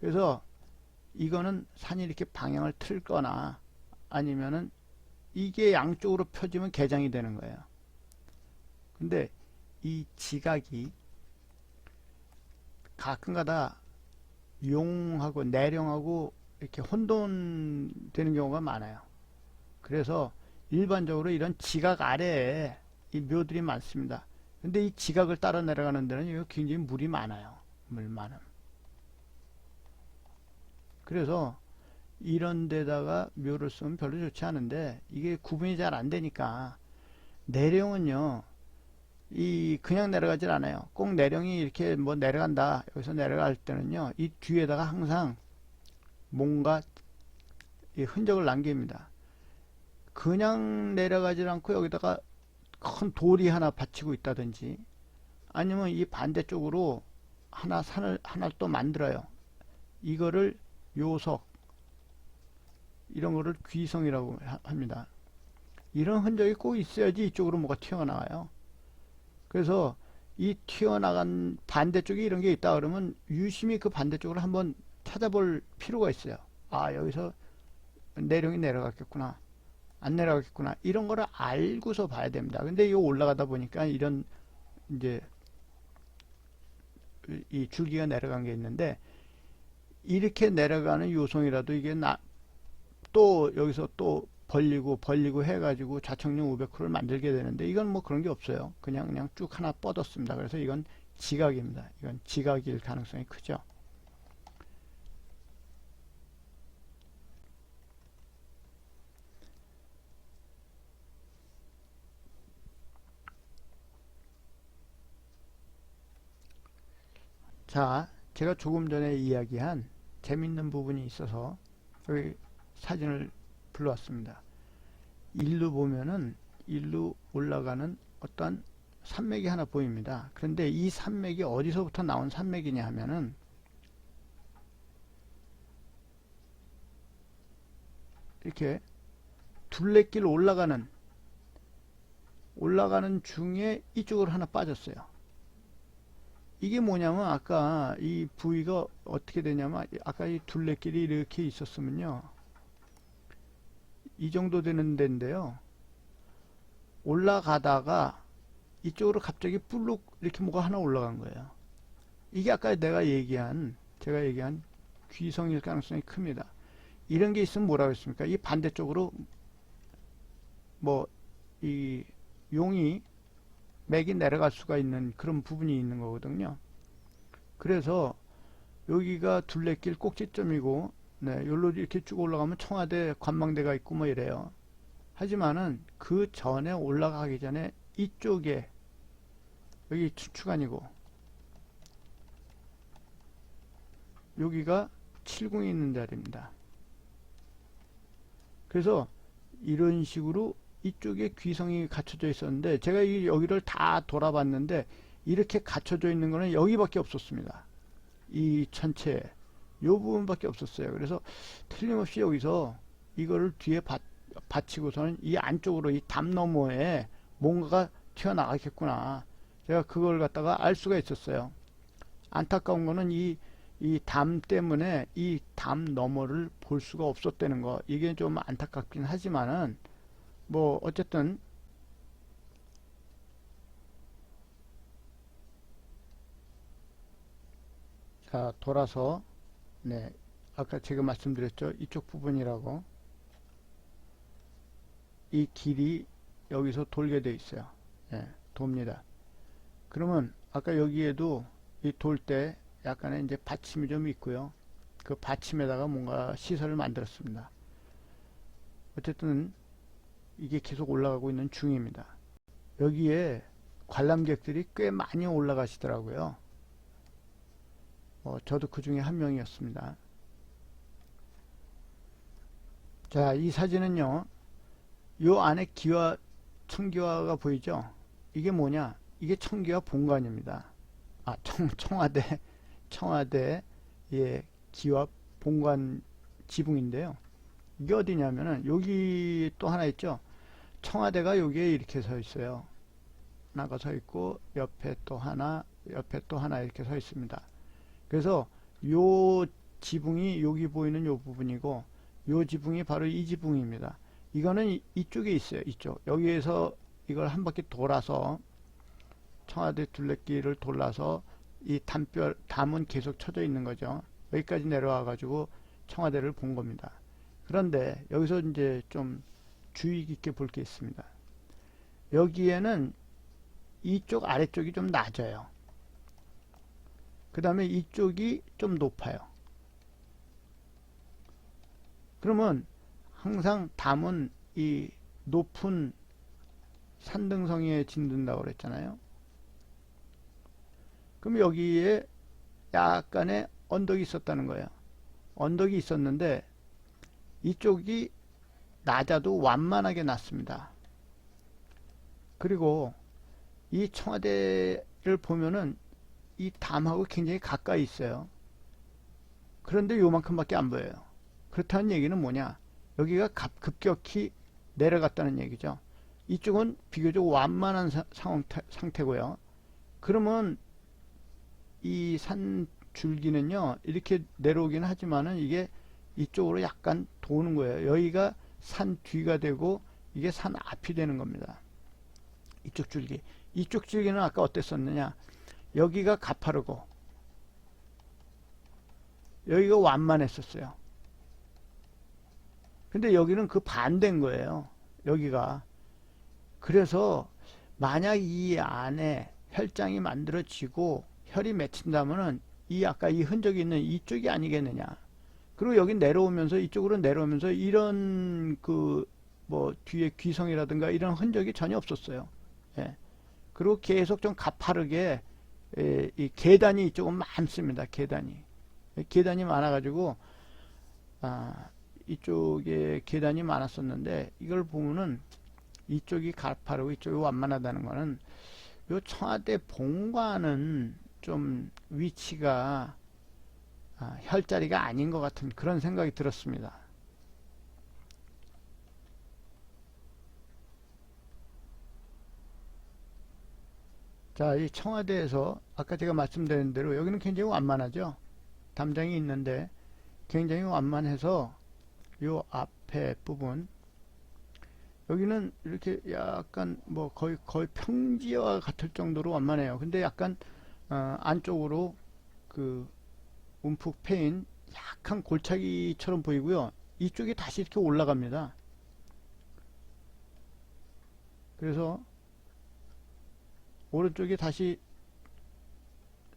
그래서 이거는 산이 이렇게 방향을 틀거나 아니면은 이게 양쪽으로 펴지면 개장이 되는 거예요. 근데 이 지각이 가끔가다 용하고 내령하고 이렇게 혼돈되는 경우가 많아요. 그래서 일반적으로 이런 지각 아래에 이 묘들이 많습니다. 근데 이 지각을 따라 내려가는 데는 굉장히 물이 많아요. 물 많음. 그래서 이런 데다가 묘를 쓰면 별로 좋지 않은데 이게 구분이 잘 안 되니까 내령은요, 이 그냥 내려가질 않아요. 꼭 내령이 이렇게 뭐 내려간다, 여기서 내려갈 때는요, 이 뒤에다가 항상 뭔가 이 흔적을 남깁니다. 그냥 내려가질 않고 여기다가 큰 돌이 하나 받치고 있다든지 아니면 이 반대쪽으로 산을 하나 또 만들어요. 이거를 요석, 이런 거를 귀성이라고 합니다. 이런 흔적이 꼭 있어야지 이쪽으로 뭐가 튀어나와요. 그래서 이 튀어나간 반대쪽에 이런 게 있다 그러면 유심히 그 반대쪽을 한번 찾아볼 필요가 있어요. 아, 여기서 내령이 내려갔겠구나, 안 내려갔겠구나, 이런 거를 알고서 봐야 됩니다. 근데 이거 올라가다 보니까 이런 이제 이 줄기가 내려간 게 있는데, 이렇게 내려가는 요송이라도 이게 또 여기서 또 벌리고 해가지고 좌청룡 500호를 만들게 되는데, 이건 뭐 그런 게 없어요. 그냥 쭉 하나 뻗었습니다. 그래서 이건 지각입니다. 이건 지각일 가능성이 크죠. 자, 제가 조금 전에 이야기한 재밌는 부분이 있어서 여기 사진을 불러왔습니다. 일로 보면은 일로 올라가는 어떤 산맥이 하나 보입니다. 그런데 이 산맥이 어디서부터 나온 산맥이냐 하면은 이렇게 둘레길 올라가는 중에 이쪽으로 하나 빠졌어요. 이게 뭐냐면 아까 이 부위가 어떻게 되냐면, 아까 이 둘레길이 이렇게 있었으면요, 이 정도 되는 데인데요, 올라가다가 이쪽으로 갑자기 불룩 이렇게 뭐가 하나 올라간 거예요. 이게 아까 제가 얘기한 귀성일 가능성이 큽니다. 이런 게 있으면 뭐라고 했습니까? 이 반대쪽으로 뭐 이 용이 맥이 내려갈 수가 있는 그런 부분이 있는 거거든요. 그래서 여기가 둘레길 꼭지점이고, 네, 여기로 이렇게 쭉 올라가면 청와대 관망대가 있고 뭐 이래요. 하지만은 그 전에 올라가기 전에 이쪽에 여기 춘추관이고 여기가 칠궁이 있는 자리입니다. 그래서 이런 식으로 이쪽에 귀성이 갖춰져 있었는데, 제가 여기를 다 돌아봤는데 이렇게 갖춰져 있는 거는 여기밖에 없었습니다. 이 전체에 요 부분밖에 없었어요. 그래서 틀림없이 여기서 이거를 뒤에 받치고서는 이 안쪽으로 이 담 너머에 뭔가가 튀어나가겠구나, 제가 그걸 갖다가 알 수가 있었어요. 안타까운 거는 이 담 때문에 이 담 너머를 볼 수가 없었다는 거, 이게 좀 안타깝긴 하지만은 뭐 어쨌든 자, 돌아서, 네, 아까 제가 말씀드렸죠, 이쪽 부분이라고. 이 길이 여기서 돌게 돼 있어요. 예, 돕니다. 그러면 아까 여기에도 이 돌 때 약간의 이제 받침이 좀 있고요. 그 받침에다가 뭔가 시설을 만들었습니다. 어쨌든 이게 계속 올라가고 있는 중입니다. 여기에 관람객들이 꽤 많이 올라가시더라고요. 저도 그 중에 한 명이었습니다. 자, 이 사진은요, 요 안에 기와 청기화가 보이죠? 이게 뭐냐? 이게 청기화 본관입니다. 아, 청와대, 청와대, 예, 기와 본관 지붕인데요. 이게 어디냐면은, 여기 또 하나 있죠? 청와대가 여기에 이렇게 서 있어요. 하나가 서 있고, 옆에 또 하나 이렇게 서 있습니다. 그래서 요 지붕이 여기 보이는 요 부분이고, 요 지붕이 바로 이 지붕입니다. 이거는 이쪽에 있어요. 이쪽. 여기에서 이걸 한 바퀴 돌아서 청와대 둘레길을 돌아서 이 담은 계속 쳐져 있는 거죠. 여기까지 내려와 가지고 청와대를 본 겁니다. 그런데 여기서 이제 좀 주의 깊게 볼 게 있습니다. 여기에는 이쪽 아래쪽이 좀 낮아요. 그 다음에 이쪽이 좀 높아요. 그러면 항상 담은 이 높은 산등성이에 짓는다고 그랬잖아요. 그럼 여기에 약간의 언덕이 있었다는 거예요. 언덕이 있었는데 이쪽이 낮아도 완만하게 낮습니다. 그리고 이 청와대를 보면은 이 담하고 굉장히 가까이 있어요. 그런데 요만큼밖에 안 보여요. 그렇다는 얘기는 뭐냐? 여기가 급격히 내려갔다는 얘기죠. 이쪽은 비교적 완만한 상태고요. 그러면 이 산 줄기는요, 이렇게 내려오긴 하지만은 이게 이쪽으로 약간 도는 거예요. 여기가 산 뒤가 되고 이게 산 앞이 되는 겁니다. 이쪽 줄기. 이쪽 줄기는 아까 어땠었느냐? 여기가 가파르고 여기가 완만했었어요. 근데 여기는 그 반대인 거예요. 여기가. 그래서 만약 이 안에 혈장이 만들어지고 혈이 맺힌다면은 이 아까 이 흔적이 있는 이쪽이 아니겠느냐. 그리고 여기 내려오면서 이쪽으로 내려오면서 이런 그 뭐 뒤에 귀성이라든가 이런 흔적이 전혀 없었어요. 예. 그리고 계속 좀 가파르게 이 계단이 이쪽은 많습니다. 계단이 많아가지고 이쪽에 계단이 많았었는데 이걸 보면은 이쪽이 가파르고 이쪽이 완만하다는 거는 요 청와대 본관은 좀 위치가 혈자리가 아닌 것 같은 그런 생각이 들었습니다. 자, 이 청와대에서 아까 제가 말씀드린 대로 여기는 굉장히 완만하죠. 담장이 있는데 굉장히 완만해서 요 앞에 부분 여기는 이렇게 약간 뭐 거의 평지와 같을 정도로 완만해요. 근데 약간 안쪽으로 그 움푹 패인 약한 골짜기처럼 보이고요. 이쪽이 다시 이렇게 올라갑니다. 그래서 오른쪽이 다시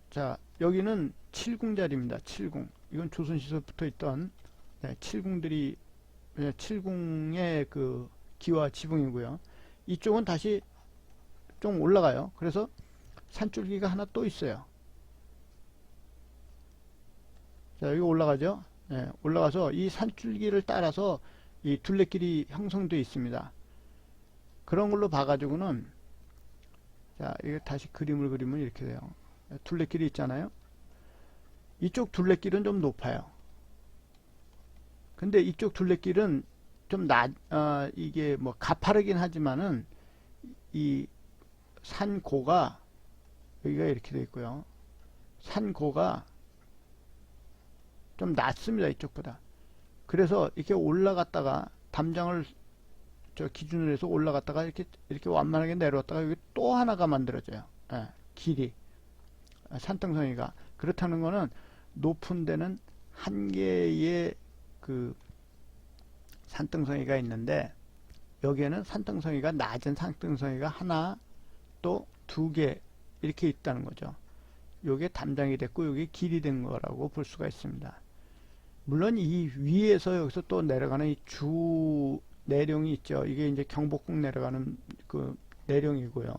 자 여기는 7궁자리입니다. 7궁. 이건 조선시대 붙어 있던 7궁들이 7궁의 그 기와 지붕이고요. 이쪽은 다시 좀 올라가요. 그래서 산줄기가 하나 또 있어요. 자, 여기 올라가죠. 네, 올라가서 이 산줄기를 따라서 이 둘레길이 형성되어 있습니다. 그런 걸로 봐가지고는 자, 이거 다시 그림을 그리면 이렇게 돼요. 둘레길이 있잖아요. 이쪽 둘레길은 좀 높아요. 근데 이쪽 둘레길은 좀 이게 뭐 가파르긴 하지만은 이 산고가 여기가 이렇게 되어 있고요. 산고가 좀 낮습니다. 이쪽보다. 그래서 이렇게 올라갔다가 담장을 기준으로 해서 올라갔다가 이렇게 완만하게 내려왔다가 여기 또 하나가 만들어져요. 예, 길이 산등성이가 그렇다는 거는 높은 데는 한 개의 그 산등성이가 있는데 여기에는 산등성이가 낮은 산등성이가 하나 또 두 개 이렇게 있다는 거죠. 요게 담장이 됐고 요게 길이 된 거라고 볼 수가 있습니다. 물론 이 위에서 여기서 또 내려가는 이 주 내룡이 있죠. 이게 이제 경복궁 내려가는 그 내룡이고요.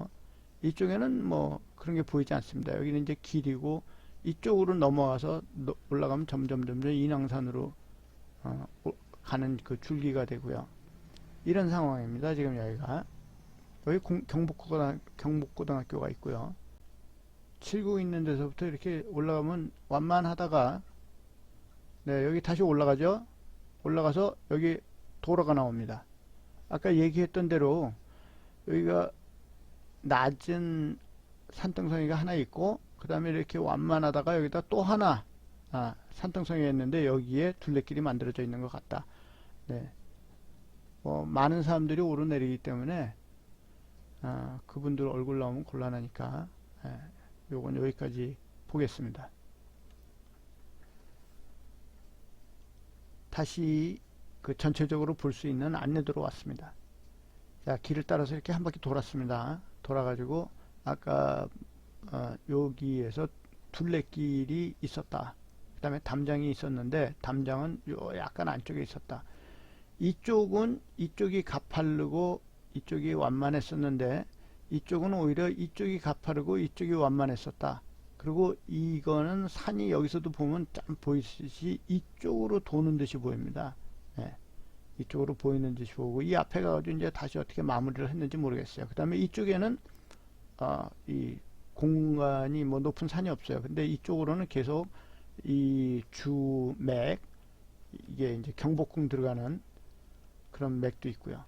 이쪽에는 뭐 그런 게 보이지 않습니다. 여기는 이제 길이고 이쪽으로 넘어가서 올라가면 점점 인왕산으로 가는 그 줄기가 되고요. 이런 상황입니다. 지금 여기가 여기 경복고등학교가 있고요. 칠구 있는 데서부터 이렇게 올라가면 완만하다가 네, 여기 다시 올라가죠. 올라가서 여기 도로가 나옵니다. 아까 얘기했던 대로 여기가 낮은 산등성이가 하나 있고 그 다음에 이렇게 완만하다가 여기다 또 하나 산등성이가 있는데 여기에 둘레길이 만들어져 있는 것 같다. 네. 많은 사람들이 오르내리기 때문에 그분들 얼굴 나오면 곤란하니까 요건 여기까지 보겠습니다. 다시 그 전체적으로 볼 수 있는 안내도로 왔습니다. 자, 길을 따라서 이렇게 한 바퀴 돌았습니다. 돌아가지고 아까 여기에서 둘레길이 있었다. 그 다음에 담장이 있었는데 담장은 요 약간 안쪽에 있었다. 이쪽이 가파르고 이쪽이 완만했었는데 이쪽은 오히려 이쪽이 가파르고 이쪽이 완만했었다. 그리고 이거는 산이 여기서도 보면 짠 보이듯이 이쪽으로 도는 듯이 보입니다. 네. 이쪽으로 보이는 듯이 보고 이 앞에 가가지고 이제 다시 어떻게 마무리를 했는지 모르겠어요. 그 다음에 이쪽에는 이 공간이 뭐 높은 산이 없어요. 근데 이쪽으로는 계속 이 주맥 이게 이제 경복궁 들어가는 그런 맥도 있고요.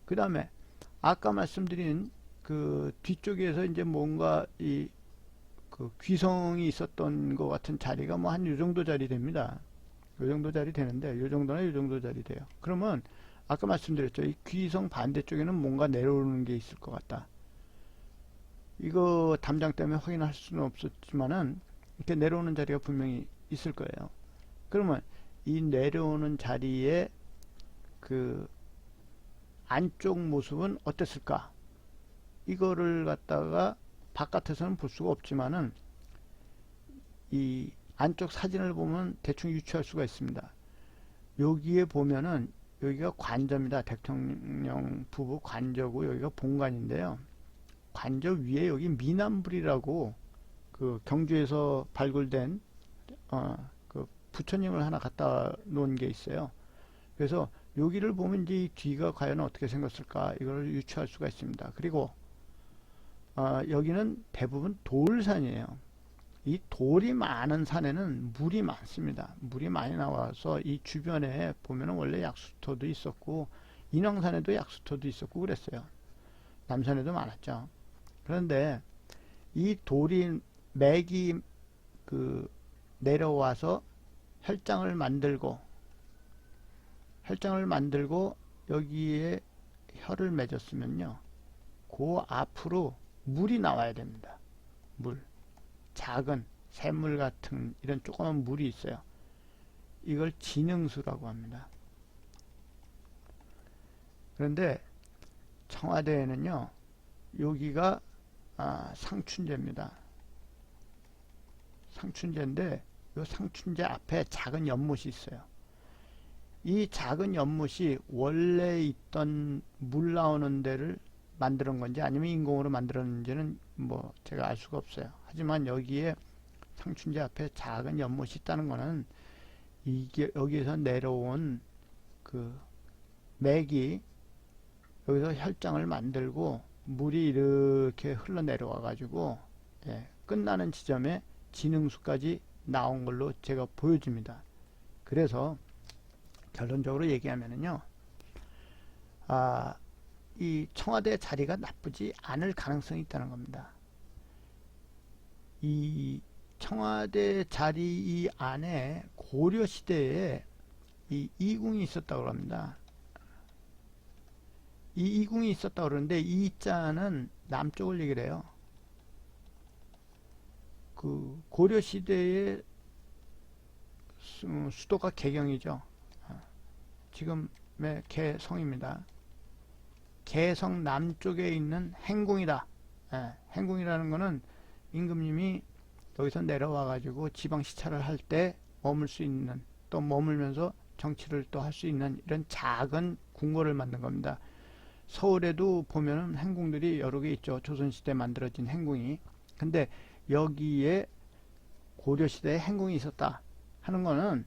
그 다음에 아까 말씀드린 그 뒤쪽에서 이제 뭔가 이 그 귀성이 있었던 것 같은 자리가 뭐 한 요 정도 자리 됩니다. 요 정도 자리 되는데 요 정도나 요 정도 자리 돼요. 그러면 아까 말씀드렸죠. 이 귀성 반대쪽에는 뭔가 내려오는 게 있을 것 같다. 이거 담장 때문에 확인할 수는 없었지만은 이렇게 내려오는 자리가 분명히 있을 거예요. 그러면 이 내려오는 자리에 그 안쪽 모습은 어땠을까? 이거를 갖다가 바깥에서는 볼 수가 없지만은 이 안쪽 사진을 보면 대충 유추할 수가 있습니다. 여기에 보면은 여기가 관저입니다. 대통령 부부 관저고 여기가 본관인데요. 관저 위에 여기 미남불이라고 그 경주에서 발굴된 그 부처님을 하나 갖다 놓은 게 있어요. 그래서 여기를 보면 이제 이 뒤가 과연 어떻게 생겼을까 이걸 유추할 수가 있습니다. 그리고 여기는 대부분 돌산이에요. 이 돌이 많은 산에는 물이 많습니다. 물이 많이 나와서 이 주변에 보면은 원래 약수터도 있었고 인왕산에도 약수터도 있었고 그랬어요. 남산에도 많았죠. 그런데 이 돌이 맥이 그 내려와서 혈장을 만들고 여기에 혈을 맺었으면요. 그 앞으로 물이 나와야 됩니다. 물. 작은 샘물 같은 이런 조그만 물이 있어요. 이걸 진흥수라고 합니다. 그런데 청와대에는요. 여기가 상춘제입니다. 상춘제인데 이 상춘제 앞에 작은 연못이 있어요. 이 작은 연못이 원래 있던 물 나오는 데를 만드는 건지 아니면 인공으로 만들었는지는 뭐 제가 알 수가 없어요. 하지만 여기에 상춘제 앞에 작은 연못이 있다는 거는 이게 여기에서 내려온 그 맥이 여기서 혈장을 만들고 물이 이렇게 흘러내려와 가지고 끝나는 지점에 진흥수까지 나온 걸로 제가 보여집니다. 그래서 결론적으로 얘기하면은요, 이 청와대 자리가 나쁘지 않을 가능성이 있다는 겁니다. 이 청와대 자리 이 안에 고려 시대에 이 이궁이 있었다고 합니다. 이 이궁이 있었다고 그러는데 이 자는 남쪽을 얘기를 해요. 그 고려 시대의 수도가 개경이죠. 지금의 개성입니다. 개성 남쪽에 있는 행궁이다. 행궁이라는 거는 임금님이 여기서 내려와 가지고 지방 시찰을 할 때 머물 수 있는, 또 머물면서 정치를 또 할 수 있는 이런 작은 궁궐을 만든 겁니다. 서울에도 보면은 행궁들이 여러 개 있죠. 조선시대에 만들어진 행궁이. 근데 여기에 고려시대에 행궁이 있었다 하는 거는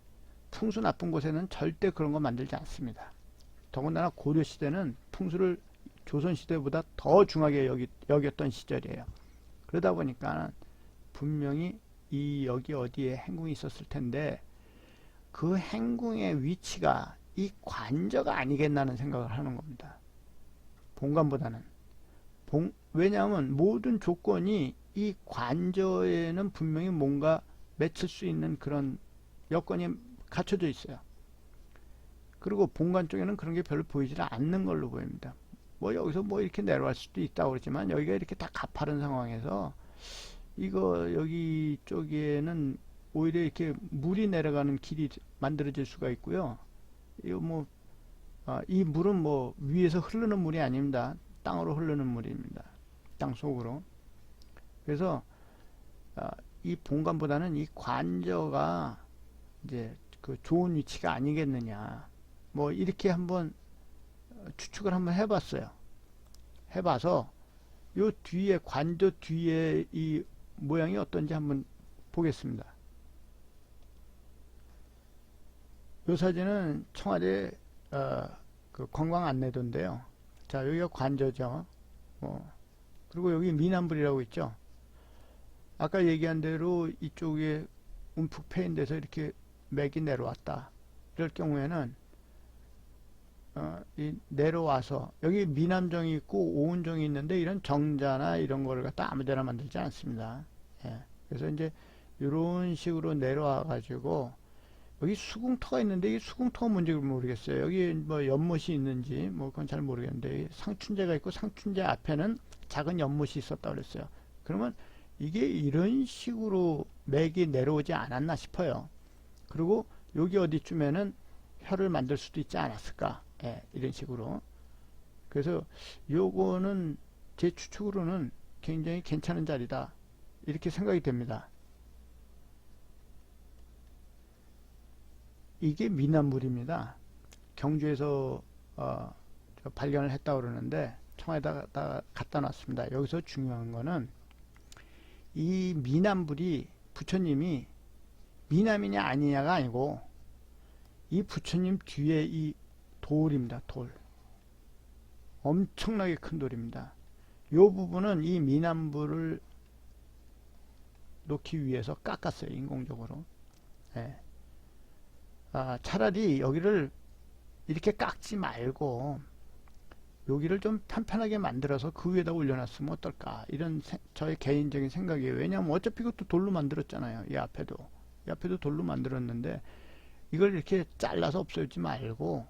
풍수 나쁜 곳에는 절대 그런 거 만들지 않습니다. 더군다나 고려시대는 풍수를 조선시대보다 더 중하게 여겼던 시절이에요. 그러다 보니까 분명히 이 여기 어디에 행궁이 있었을 텐데 그 행궁의 위치가 이 관저가 아니겠나는 생각을 하는 겁니다. 본관보다는. 왜냐하면 모든 조건이 이 관저에는 분명히 뭔가 맺힐 수 있는 그런 여건이 갖춰져 있어요. 그리고 본관 쪽에는 그런 게 별로 보이지 않는 걸로 보입니다. 뭐 여기서 뭐 이렇게 내려갈 수도 있다고 그러지만 여기가 이렇게 다 가파른 상황에서 이거 여기 쪽에는 오히려 이렇게 물이 내려가는 길이 만들어질 수가 있고요. 이거 뭐, 이 물은 뭐 위에서 흐르는 물이 아닙니다. 땅으로 흐르는 물입니다. 땅 속으로. 그래서 이 본관보다는 이 관저가 이제 그 좋은 위치가 아니겠느냐. 뭐 이렇게 한번 추측을 한번 해봤어요. 해봐서 요 뒤에 관저 뒤에 이 모양이 어떤지 한번 보겠습니다. 요 사진은 청와대 그 관광 안내도인데요. 자, 여기가 관저죠. 그리고 여기 미남불이라고 있죠. 아까 얘기한 대로 이쪽에 움푹 패인 데서 이렇게 맥이 내려왔다. 이럴 경우에는 이 내려와서 여기 미남정이 있고 오운정이 있는데 이런 정자나 이런 거를 갖다 아무데나 만들지 않습니다. 예. 그래서 이제 이런 식으로 내려와 가지고 여기 수궁터가 있는데 이 수궁터가 뭔지 모르겠어요. 여기 뭐 연못이 있는지 뭐 그건 잘 모르겠는데 상춘제가 있고 상춘제 앞에는 작은 연못이 있었다 그랬어요. 그러면 이게 이런 식으로 맥이 내려오지 않았나 싶어요. 그리고 여기 어디쯤에는 혀를 만들 수도 있지 않았을까. 예, 이런 식으로. 그래서 요거는 제 추측으로는 굉장히 괜찮은 자리다. 이렇게 생각이 됩니다. 이게 미남물입니다. 경주에서 발견을 했다고 그러는데 청에다가 갖다 놨습니다. 여기서 중요한 거는 이 미남불이 부처님이 미남이냐 아니냐가 아니고 이 부처님 뒤에 이 돌입니다. 돌. 엄청나게 큰 돌입니다. 이 부분은 이 미남불을 놓기 위해서 깎았어요. 인공적으로. 예. 차라리 여기를 이렇게 깎지 말고 여기를 좀 편편하게 만들어서 그 위에다 올려놨으면 어떨까, 이런 저의 개인적인 생각이에요. 왜냐하면 어차피 이것도 돌로 만들었잖아요. 이 앞에도 돌로 만들었는데 이걸 이렇게 잘라서 없애지 말고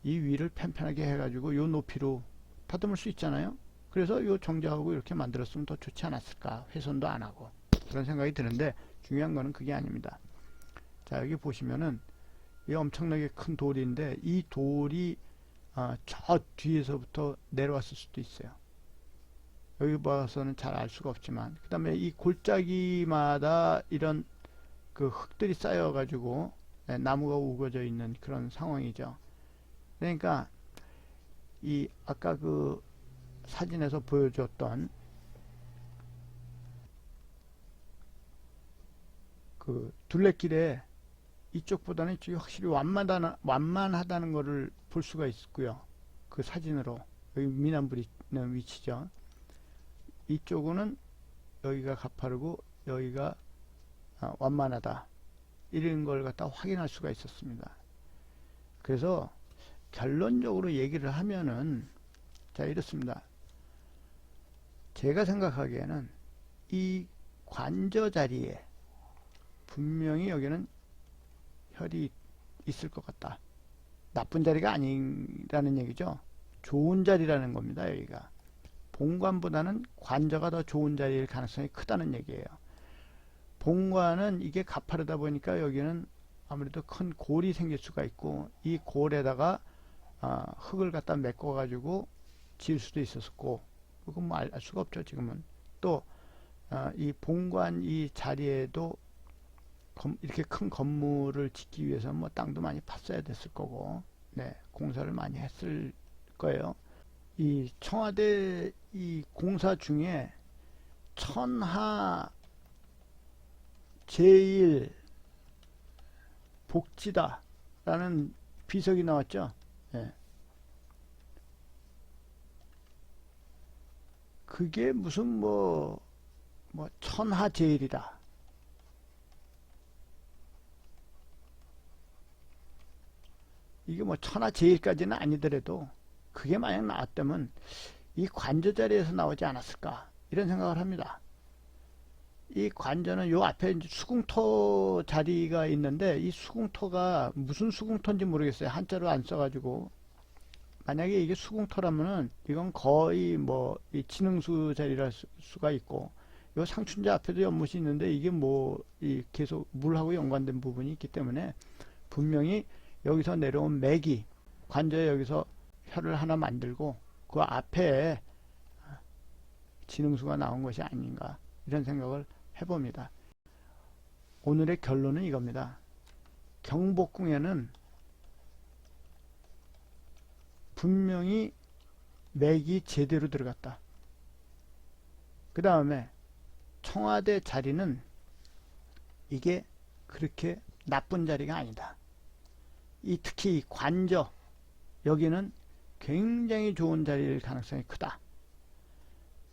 이 위를 편편하게 해가지고 요 높이로 다듬을 수 있잖아요. 그래서 요 정자하고 이렇게 만들었으면 더 좋지 않았을까. 훼손도 안 하고. 그런 생각이 드는데 중요한 거는 그게 아닙니다. 자, 여기 보시면은 이 엄청나게 큰 돌인데 이 돌이 저 뒤에서부터 내려왔을 수도 있어요. 여기 봐서는 잘 알 수가 없지만, 그 다음에 이 골짜기마다 이런 그 흙들이 쌓여 가지고 나무가 우거져 있는 그런 상황이죠. 그러니까 이 아까 그 사진에서 보여줬던 그 둘레길에 이쪽보다는 이쪽이 확실히 완만하다는 것을 볼 수가 있고요. 그 사진으로 여기 미남불이 있는 위치죠. 이쪽은 여기가 가파르고 여기가 완만하다, 이런 걸 갖다 확인할 수가 있었습니다. 그래서 결론적으로 얘기를 하면은 자, 이렇습니다. 제가 생각하기에는 이 관저 자리에 분명히 여기는 혈이 있을 것 같다. 나쁜 자리가 아니라는 얘기죠. 좋은 자리라는 겁니다. 여기가 본관보다는 관저가 더 좋은 자리일 가능성이 크다는 얘기예요. 본관은 이게 가파르다 보니까 여기는 아무래도 큰 골이 생길 수가 있고, 이 골에다가 흙을 갖다 메꿔 가지고 지을 수도 있었고, 그건 뭐 알 수가 없죠. 지금은 또 이 본관 이 자리에도 이렇게 큰 건물을 짓기 위해서 뭐 땅도 많이 팠어야 됐을 거고, 네, 공사를 많이 했을 거예요. 이 청와대 이 공사 중에 천하 제일 복지다 라는 비석이 나왔죠. 예. 그게 무슨 뭐 천하제일이다. 이게 뭐 천하제일까지는 아니더라도 그게 만약 나왔다면 이 관저 자리에서 나오지 않았을까 이런 생각을 합니다. 이 관저는 요 앞에 이제 수궁토 자리가 있는데 이 수궁토가 무슨 수궁토인지 모르겠어요. 한자로 안 써가지고 만약에 이게 수궁토라면은 이건 거의 뭐 이 진흥수 자리랄 수가 있고 요 상춘자 앞에도 연못이 있는데 이게 뭐 이 계속 물하고 연관된 부분이 있기 때문에 분명히 여기서 내려온 맥이 관저에 여기서 혀를 하나 만들고 그 앞에 진흥수가 나온 것이 아닌가 이런 생각을 해봅니다. 오늘의 결론은 이겁니다. 경복궁에는 분명히 맥이 제대로 들어갔다. 그 다음에 청와대 자리는 이게 그렇게 나쁜 자리가 아니다. 특히 이 관저 여기는 굉장히 좋은 자리일 가능성이 크다.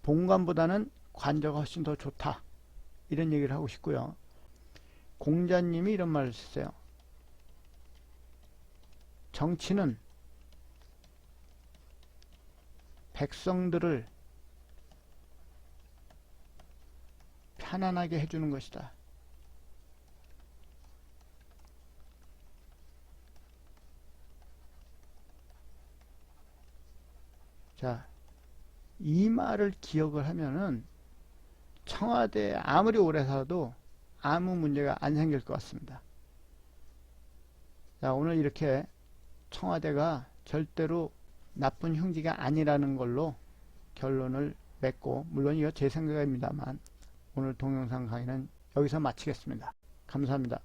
본관보다는 관저가 훨씬 더 좋다. 이런 얘기를 하고 싶고요. 공자님이 이런 말을 했어요. 정치는 백성들을 편안하게 해주는 것이다. 자, 이 말을 기억을 하면은 청와대에 아무리 오래 살아도 아무 문제가 안 생길 것 같습니다. 자, 오늘 이렇게 청와대가 절대로 나쁜 흉기가 아니라는 걸로 결론을 맺고, 물론 이거 제 생각입니다만 오늘 동영상 강의는 여기서 마치겠습니다. 감사합니다.